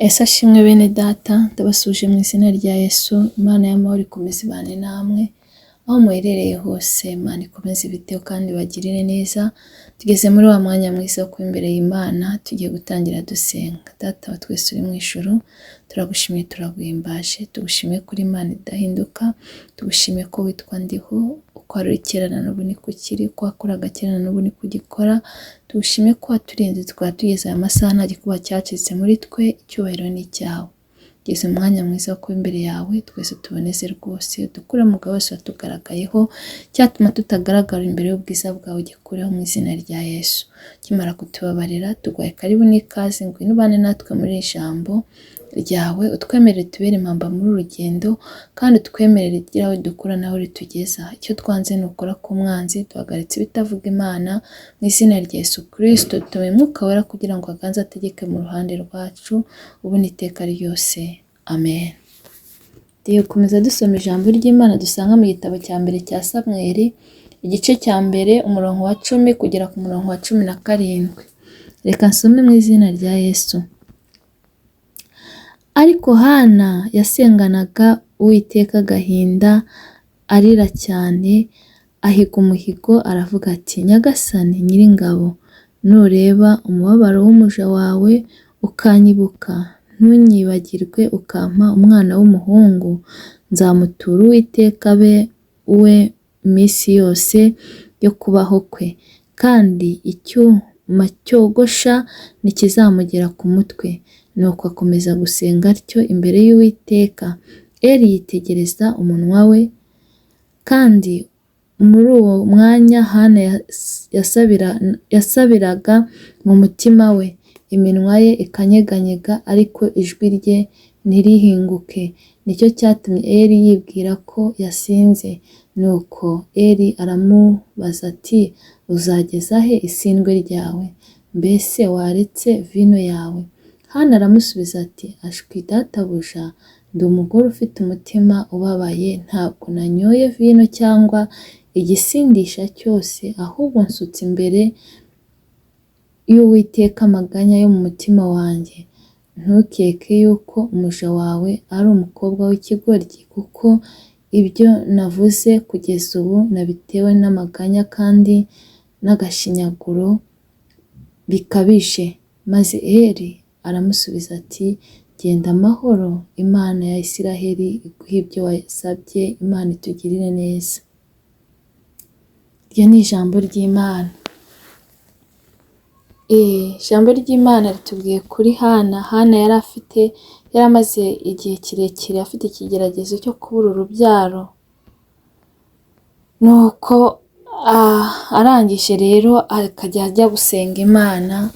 Ese ashimwe bene data, ndabasuje mu izina rya Yesu. Imana y'amahoro ikomeze ibane namwe aho muherereye hose. Imana ikomeze ibiteho kandi bagirire neza. Tugeze muri wa mwanya mwiza wo kuba imbere y'Imana, tugiye gutangira dusenga. Data wa twese uri mu ijuru, turagushimiye, turaguhimbaje, tugushimiye kuri Imana idahinduka, tugushimiye ko witwa ndiho, uko ari kera na n'ubu niko ukiri, uko wakoraga kera na n'ubu niko ugikora. Tugushimiye ko waturinze tukaba tugeze aya masaha nta gikuba cyacitse muri twe, icyubahiro ni icyawe. Tugeze mu mwanya mwiza wo kuba imbere yawe, twese tuboneze rwose, dukure mu mugabo wese watugaragayeho cyatuma tutagaragara imbere y'ubwiza bwawe, ugikureho mu izina rya Yesu. Kimara kutubabarira, tuguhaye karibu n'ikaze, ngwino ubane natwe muri iri jambo ryawe, utwemerere tubere impamba muri urugendo, kandi utwemerere igira aho dukura naho ritugeza. Icyo twanze ni ukora k'umwanzi, duhagaritse ibitavuga Imana mu izina rya Yesu Kristo. Dutume Mwuka Wera kugira ngo aganze ategeke mu ruhande rwacu ubu n'iteka ryose. Amen. Tugiye gukomeza dusoma ijambo ry'Imana dusanga mu gitabo cya mbere cya Samweli, igice cya mbere umurongo wa 10 kugera ku murongo wa 17. Reka nsome mu izina rya Yesu. Ariko Hana yasenganaga Uwiteka agahinda, arira cyane, ahiga umuhigo, aravuga ati: Nyagasani Nyiringabo, nureba umubabaro w'umuja wawe ukanyibuka, ntunyibagirwe, ukampa umwana w'umuhungu, nzamutura Uwiteka abe we iminsi yose yo kubaho kwe, kandi icyuma cyogosha ntikizamugera ku mutwe. Nuko akomeza gusenga atyo imbere y'Uwiteka. Eli yitegereza umunwa we, kandi muri uwo mwanya Hana yasabiraga mu mutima we, iminwa ye ikanyeganyega, ariko ijwi rye ntirihinguke. Nicyo cyatumye Eli yibwira ko yasinze. Nuko Eli aramubaza ati: Uzageza he isindwe ryawe? Mbese waretse vino yawe? Hana aramusubiza ati: Ashwi databuja, ndi umugore ufite umutima ubabaye, ntabwo nanyoye vino cyangwa igisindisha cyose, ahubwo nsutse imbere y'Uwiteka amaganya yo mu mutima wanjye. Ntukeke yuko umuja wawe ari umukobwa w'ikigoryi, kuko ibyo navuze kugeza ubu nabitewe n'amaganya kandi n'agashinyaguro bikabije. Maze Eli aramusubiza ati: Genda amahoro, Imana ya Isiraheli iguhe ibyo wasabye, Imana itugirire neza. Iryo ni ijambo ry'Imana. Ijambo ry'Imana ritubwiye kuri Hana. Hana yari amaze igihe kirekire afite ikigeragezo cyo kubura urubyaro. Nuko arangije rero akajya ajya gusenga Imana.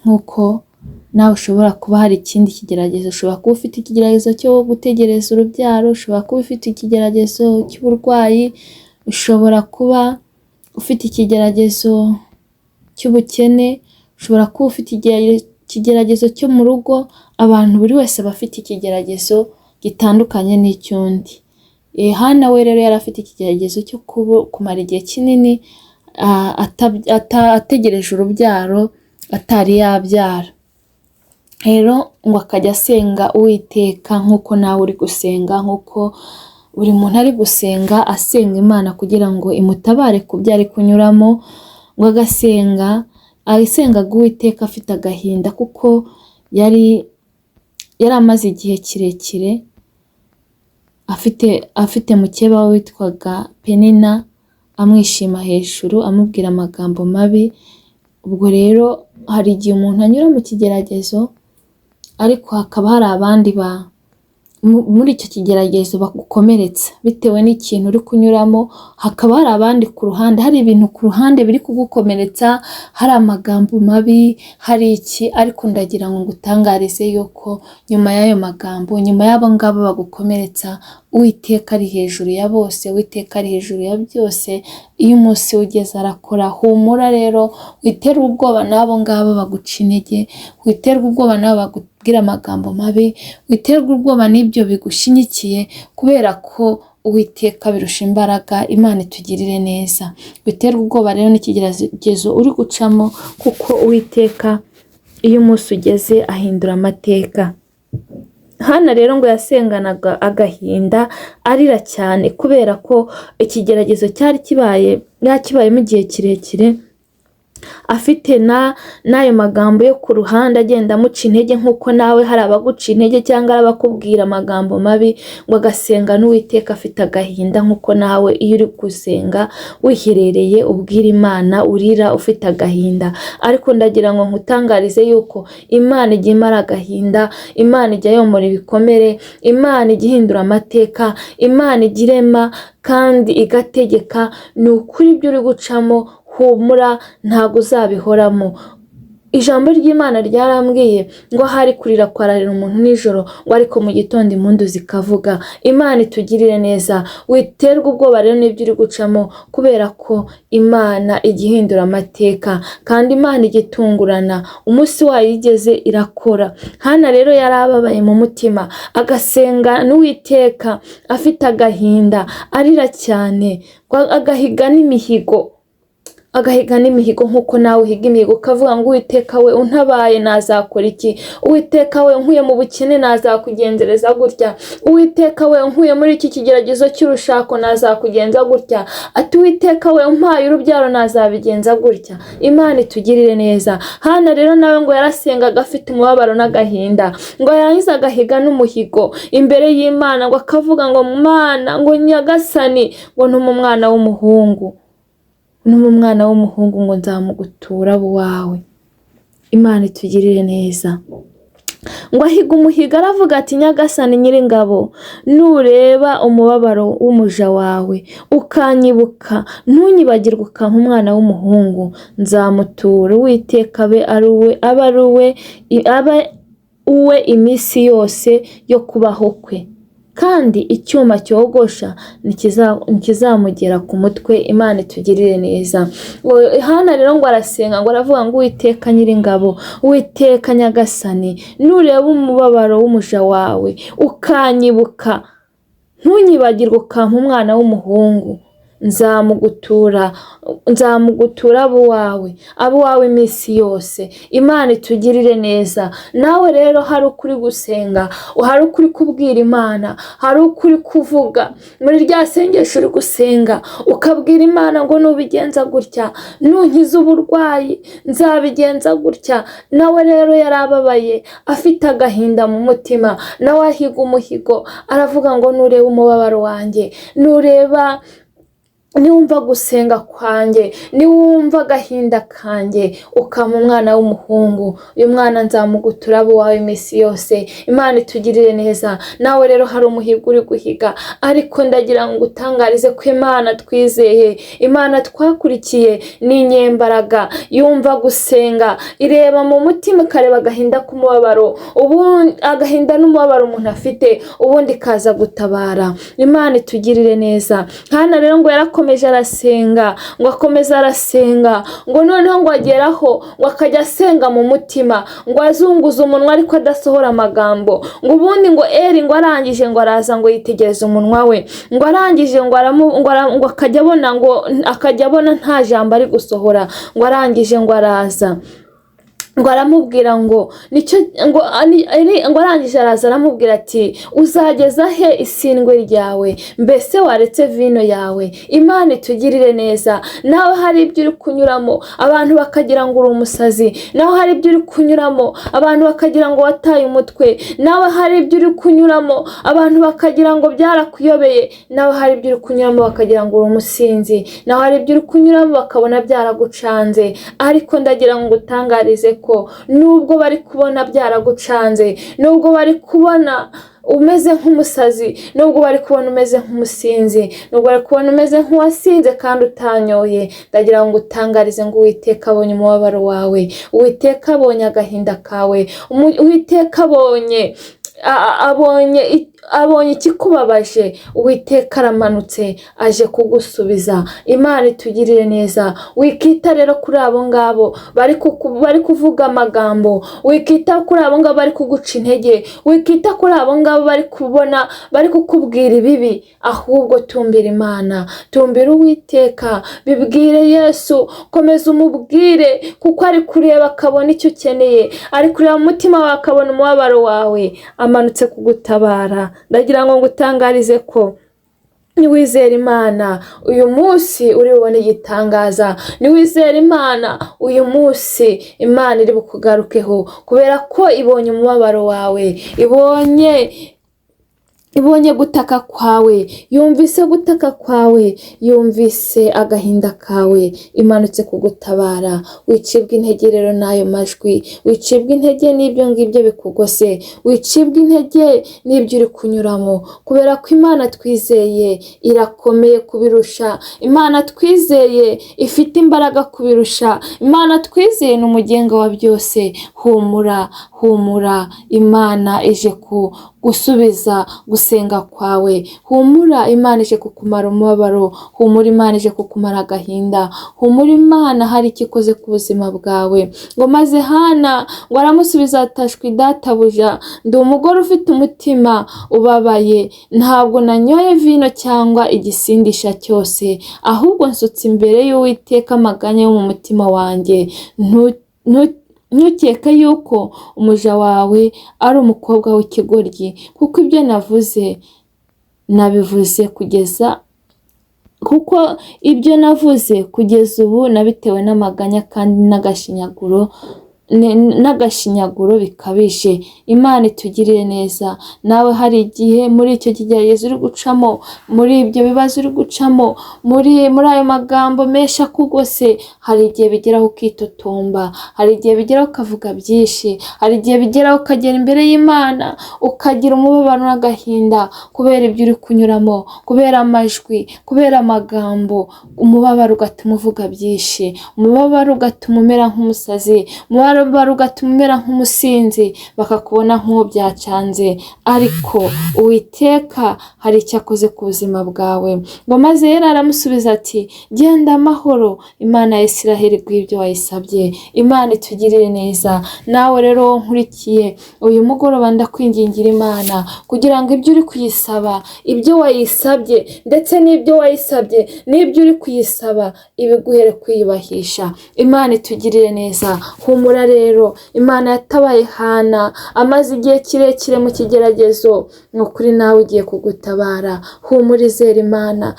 Nk'uko nawe ushobora kuba hari ikindi kigeragezo, ushobora kuba ufite ikigeragezo cyo gutegereza urubyaro, ushobora kuba ufite ikigeragezo cy'uburwayi, ushobora kuba ufite ikigeragezo cy'ubukene, ushobora kuba ufite ikigeragezo cyo mu rugo. Abantu buri wese aba afite ikigeragezo gitandukanye n'icyundi. Hana we rero yari afite ikigeragezo cyo kumara igihe kinini ategereje urubyaro, atari yabyara. Rero ngo akajya asenga Uwiteka nk'uko nawe uri gusenga, nk'uko buri muntu ari gusenga, asenga Imana kugira ngo imutabare ku byo ari kunyuramo. Ngo asengaga Uwiteka afite agahinda, kuko yari amaze igihe kirekire afite mukeba we witwaga Penina, amwishima hejuru, amubwira amagambo mabi. Ubwo rero hari igihe umuntu anyura mu kigeragezo, ariko hakaba hari abandi muri icyo kigeragezo bagukomeretsa bitewe n'ikintu uri kunyuramo. Hakaba hari abandi ku ruhande, hari ibintu ku ruhande biri kugukomeretsa, hari amagambo mabi, hari iki. Ariko ndagira ngo ngutangarize yuko nyuma y'ayo magambo, nyuma y'abo ngabo bagukomeretsa, Uwiteka ari hejuru ya bose, Uwiteka ari hejuru ya byose. Iyo umunsi ugeze arakora. Humura rero, witerwa ubwoba n'abo ngabo baguca intege, witerwa ubwoba n'abo bakubwira amagambo mabi, witerwa ubwoba n'ibyo bigushinyikiye, kubera ko Uwiteka birusha imbaraga. Imana itugirire neza. Witerwa ubwoba rero n'ikigeragezo uri gucamo, kuko Uwiteka iyo umunsi ugeze ahindura amateka. Hana rero ngo yasenganaga agahinda arira cyane kubera ko ikigeragezo cyari kibayemo igihe kirekire, afite n'ayo magambo yo ku ruhande agenda amuca intege, nk'uko nawe hari abaguca intege cyangwa ari abakubwira amagambo mabi, ngo agasenga n'Uwiteka afite agahinda, nk'uko nawe iyo uri gusenga wiherereye ubwira Imana urira ufite agahinda. Ariko ndagira ngo nkutangarize yuko Imana ijya imara agahinda, Imana ijya yomora ibikomere, Imana ijya ihindura amateka, Imana ijya irema kandi igategeka. Ni ukuri ibyo uri gucamo humura, ntabwo uzabihoramo. Ijambo ry'Imana ryarambwiye ngo hari kurira kwararira umuntu nijoro, ngo ariko mu gitondo impundu zikavuga. Imana itugirire neza, witerwa ubwoba rero n'ibyo uri gucamo, kubera ko Imana ijya ihindura amateka kandi Imana ijya itungurana. Umunsi wayo igeze irakora. Hana rero yari ababaye mu mutima, agasenga n'Uwiteka afite agahinda, arira cyane, agahiga n'imihigo nk'uko nawe uhiga imihigo, ukavuga ngo Uwiteka we untabaye nazakora iki? Uwiteka we unkuye mu bukene nazakugenzereza gutya? Uwiteka we unkuye muri iki kigeragezo cy'urushako nazakugenza gutya? Ati Uwiteka we umpaye urubyaro nazabigenza gutya? Imana itugirire neza. Hana rero nawe ngo yarasengaga afite umubabaro n'agahinda, ngo yarangiza agahiga n'umuhigo imbere y'Imana, ngo akavuga ngo Mana, ngo Nyagasani, ngo ntume umwana w'umuhungu ngo nzamugutura abo wawe. Imana itugirire neza. Ngo ahiga umuhiga aravuga ati Nyagasani Nyiringabo, nureba umubabaro w'umuja wawe ukanyibuka, ntunyibagirwe ukampa umwana w'umuhungu, nzamutura. Uwiteka abe uwe iminsi yose yo kubaho kwe, kandi icyuma cyogosha ntikizamugera ku mutwe. Imana itugirire neza. Hana rero ngo arasenga, ngo aravuga ngo Uwiteka Nyiringabo, Uwiteka Nyagasani, nureba umubabaro w'umuja wawe ukanyibuka, ntunyibagirwe ukampa umwana w'umuhungu, nzamugutura abo wawe iminsi yose. Imana itugirire neza. Nawe rero hari ukuri gusenga, hari ukuri kubwira Imana, hari ukuri kuvuga muri rya sengesho uri gusenga, ukabwira Imana ngo nubigenza gutya, nunkiza uburwayi nzabigenza gutya. Nawe rero yarababaye afite agahinda mu mutima, nawe ahiga umuhigo aravuga ngo nureba umubabaro wanjye, niwumva gusenga kwanjye, niwumva agahinda kanjye, ukampa umwana w'umuhungu, uyu mwana nzamugutura abo wawe iminsi yose. Imana itugirire neza. Nawe rero hari umuhigo uri guhiga, ariko ndagira ngo utangarize ko Imana twizeye, Imana twakurikiye ni inyembaraga, yumva gusenga, ireba mu mutima ikareba agahinda k'umubabaro, ubundi agahinda n'umubabaro umuntu afite, ubundi ikaza gutabara. Imana itugirire neza. Hana rero ngo yarakomeje arasenga, ngo akomeza arasenga, ngo noneho ngo ageraho ngo akajya asenga mu mutima, ngo azunguza umunwa ariko adasohora amagambo. Ngo ubundi ngo ngo arangije ngo araza ngo yitegereza umunwa we, ngo arangije ngo akajya abona nta jambo ari gusohora. Ngo arangije ngo araza ngo aramubwira ngo arangije araza aramubwira ati uzageza he isindwe ryawe? Mbese waretse vino yawe? Imana itugirire neza. Nawe hari ibyo uri kunyuramo abantu bakagira ngo uri umusazi, nawe hari ibyo uri kunyuramo abantu bakagira ngo wataye umutwe, nawe hari ibyo uri kunyuramo abantu bakagira ngo byarakuyobeye, nawe hari ibyo uri kunyuramo bakagira ngo uri umusinzi, nawe hari ibyo uri kunyuramo bakabona byaragucanze. Ariko ndagira ngo utangarize ko nubwo bari kubona byaragucanze, nubwo bari kubona umeze nk'umusazi, nubwo bari kubona umeze nk'umusinzi, nubwo bari kubona umeze nk'uwasinze kandi utanyoye, ndagira ngo utangarize ngo Uwiteka abonye umubabaro wawe, Uwiteka abonye agahinda kawe, Uwiteka abonye abonye ikikubabaje, Uwiteka aramanutse aje kugusubiza. Imana itugirire neza. Wikita rero kuri abo ngabo bari kuvuga amagambo, wikita kuri abo ngabo bari kuguca intege, wikita kuri abo ngabo bari kukubwira ibibi, ahubwo tumbira Imana, tumbira Uwiteka, bibwire Yesu, komeza umubwire, kuko ari kureba akabona icyo ukeneye, ari kureba mu mutima wawe akabona umubabaro wawe, amanutse kugutabara. Ndagira ngo ngutangarize ko niwizera Imana uyu munsi uri bubone igitangaza. Niwizera Imana uyu munsi Imana iri bukugarukeho, kubera ko ibonye umubabaro wawe, ibonye gutaka kwawe, yumvise gutaka kwawe, yumvise agahinda kawe, imanutse kugutabara. Wicibwa intege rero n'ayo majwi, wicibwa intege n'ibyo ngibyo bikugose, wicibwa intege n'ibyo uri kunyuramo, kubera ko Imana twizeye irakomeye kubirusha. Imana twizeye ifite imbaraga kubirusha. Imana twizeye ni umugenga wa byose. Humura, humura, Imana ije gusubiza gusenga kwawe. Humura, Imana ije kukumara umubabaro. Humura, Imana ije kukumara agahinda. Humura, Imana hari icyo ikoze ku buzima bwawe. Ngo maze Hana ngo aramusubiza atashwi databuja, ndi umugore ufite umutima ubabaye, ntabwo nanyoye vino cyangwa igisindisha cyose, ahubwo nsutse imbere y'Uwiteka amaganya yo mu mutima wanjye. Ntukeke yuko umuja wawe ari umukobwa w'ikigoryi, kuko ibyo navuze kugeza ubu nabitewe n'amaganya kandi n'agashinyaguro bikabije. Imana itugirire neza. Nawe hari igihe muri icyo kigeragezo uri gucamo, muri ibyo bibazo uri gucamo, muri ayo magambo menshi akugose, hari igihe bigeraho ukitotomba, hari igihe bigeraho ukavuga byinshi, hari igihe bigeraho ukagera imbere y'Imana ukagira umubabaro n'agahinda, kubera ibyo uri kunyuramo, kubera amajwi, kubera amagambo. Umubabaro ugatuma uvuga byinshi, umubabaro ugatuma umera nk'umusazi, umubabaro ugatuma umera nk'umusinzi, bakakubona nk'uwo byacanze. Ariko Uwiteka hari icyo akoze ku buzima bwawe. Ngo maze rero aramusubiza ati, genda amahoro, Imana ya Isiraheli bw'ibyo wayisabye. Imana itugirire neza. Nawe rero nkurikiye uyu mugoroba ndakwingingira Imana kugira ngo ibyo uri kuyisaba, ibyo wayisabye ndetse n'ibyo wayisabye n'ibyo uri kuyisaba ibiguhere kwiyubahisha. Imana itugirire neza. Humura rero, Imana yatabaye Hana amaze igihe kirekire mu kigeragezo, ni ukuri nawe igiye kugutabara. Humura, izere Imana,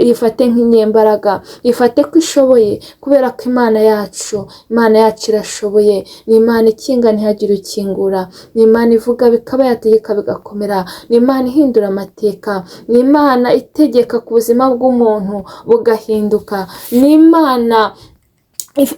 yifate nk'inyembaraga, ifate ko ishoboye, kubera ko Imana yacu irashoboye. Ni Imana ikinga ntihagire ukingura, ni Imana ivuga bikaba, yategeka bigakomera, ni Imana ihindura amateka, ni Imana itegeka ku buzima bw'umuntu bugahinduka, ni Imana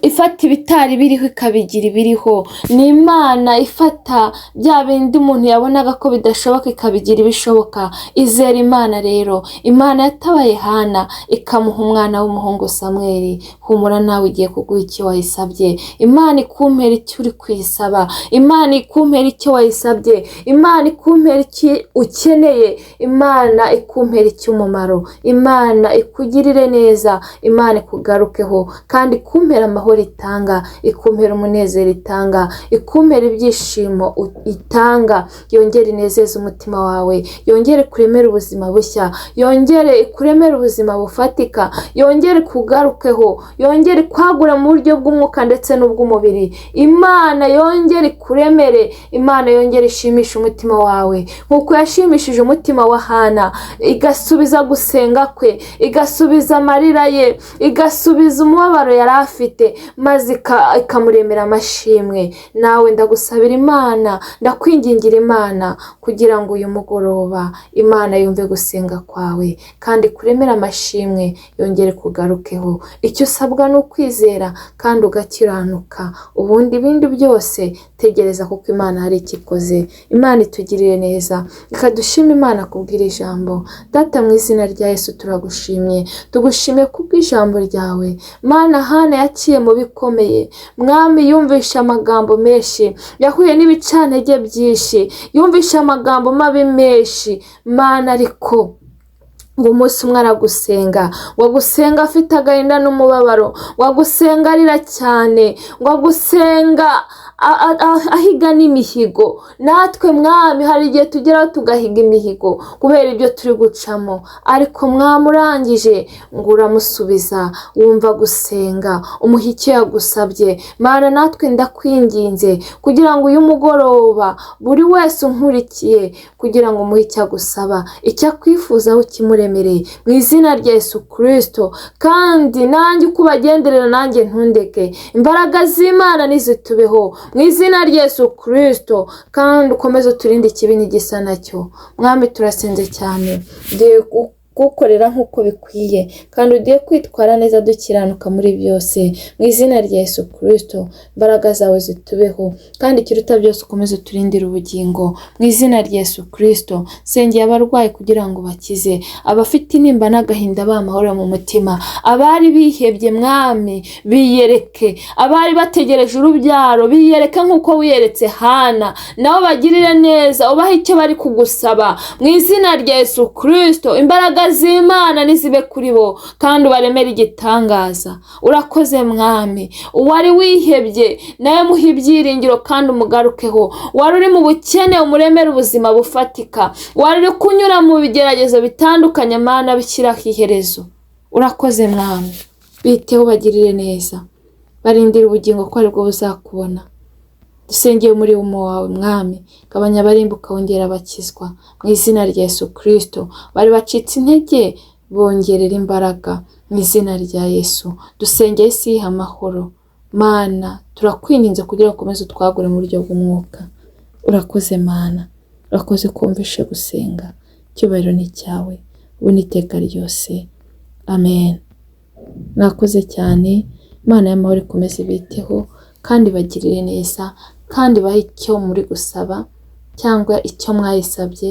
ifata ibitari biriho ikabigira ibiriho, ni Imana ifata bya bindi umuntu yabonaga ko bidashoboka ikabigira ibishoboka. Izere Imana rero. Imana yatabaye Hana ikamuha umwana w'umuhungu Samweli. Humura, nawe igiye kuguha icyo wayisabye. Imana ikumpera icyo uri kuyisaba, Imana ikumpera icyo wayisabye, Imana ikumpera icyo ukeneye, Imana ikumpera icy'umumaro, Imana ikugirire neza, Imana ikugarukeho kandi ikumpera amahoro itanga, ikumpera umunezero itanga, ikumpera ibyishimo itanga. Yongere inezeze umutima wawe, yongere kuremera ubuzima bushya, yongere kuremera ubuzima bufatika, yongere kugarukeho, yongere kwagura mu buryo bw'umwuka ndetse n'ubw'umubiri. Imana yongere kuremere, Imana yongere ishimisha umutima wawe nk'uko yashimishije umutima wa Hana, igasubiza gusenga kwe, igasubiza amarira ye, igasubiza umubabaro yari afite, maze ikamuremera amashimwe. Nawe ndagusabira Imana, ndakwingingira Imana kugira ngo uyu mugoroba Imana yumve gusenga kwawe kandi kuremera amashimwe, yongere kugarukeho. Icyo usabwa ni ukwizera kandi ugakiranuka, ubundi ibindi byose tegereza, kuko Imana hari icyo ikoze. Imana itugirire neza. Reka dushime Imana kubwira ijambo. Data, mu izina rya Yesu turagushimye, tugushimiye kubw'ijambo ryawe Mana. Hana yaciye mu bikomeye, mwami yumvisha amagambo menshi, yahuye n'ibicantege byinshi, yumvisha amagambo mabi menshi Mana, ariko ngo umunsi umwe aragusenga, wagusenga afite agahinda n'umubabaro, wagusenga arira cyane, wagusenga ahiga n'imihigo. Natwe mwami hari igihe tugeraho tugahiga imihigo kubera ibyo turi gucamo, ariko mwami urangije ngo uramusubiza, wumva gusenga, umuha icyo yagusabye. Mana, natwe ndakwinginze kugira ngo uyu mugoroba buri wese unkurikiye kugira ngo umuhe icyo agusaba, icyo akwifuzaho kimuremereye mu izina rya Yesu Kristo. Kandi nanjye uko ubagenderera nanjye ntundeke, imbaraga z'Imana nizitubeho mu izina rya Yesu Kristo, kandi ukomeze uturinde ikibi n'igisa nacyo. Mwami turasenze cyane, ugiye gukorera nk'uko bikwiye, kandi ugiye kwitwara neza dukiranuka muri byose mu izina rya Yesu Kristo. Imbaraga zawe zitubeho, kandi ikiruta byose ukomeze uturindire ubugingo mu izina rya Yesu Kristo. Sengera abarwayi kugira ngo bakize, abafite intimba n'agahinda bamahoro mu mutima, abari bihebye mwami biyereke, abari bategereje urubyaro biyereke nk'uko wiyeretse Hana, nabo bagirire neza, ubahe icyo bari kugusaba mu izina rya Yesu Kristo. Imbaraga z'Imana nizibe kuri bo, kandi ubaremere igitangaza. Urakoze mwami, uwari wihebye nawe muhe ibyiringiro kandi umugarukeho, wari uri mu bukene umuremere ubuzima bufatika, wari uri kunyura mu bigeragezo bitandukanye Mana bishyiraho iherezo. Urakoze mwami, biteho bagirire neza, barindire ubugingo ko aribwo buzakubona. Dusengeye umurimo wawe mwami, gabanya abarimbuka wongera abakizwa mu izina rya Yesu Kristo. Bari bacitse intege bongerera imbaraga mu izina rya Yesu. Dusengeye isi yiha amahoro. Mana turakwinginze kugira ngo ukomeze utwagure mu buryo bw'umwuka. Urakoze Mana, urakoze kumvishe gusenga, icyubahiro ni cyawe ubu n'iteka ryose, amen. Mwakoze cyane, Imana y'amahoro ikomeze ibiteho kandi bagirire neza, kandi bahe icyo muri gusaba cyangwa icyo mwayisabye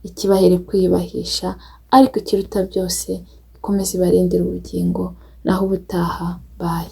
ikibahere kwiyubahisha, ariko ikiruta byose ikomeze ibarindire ubugingo. Naho ubutaha, bye.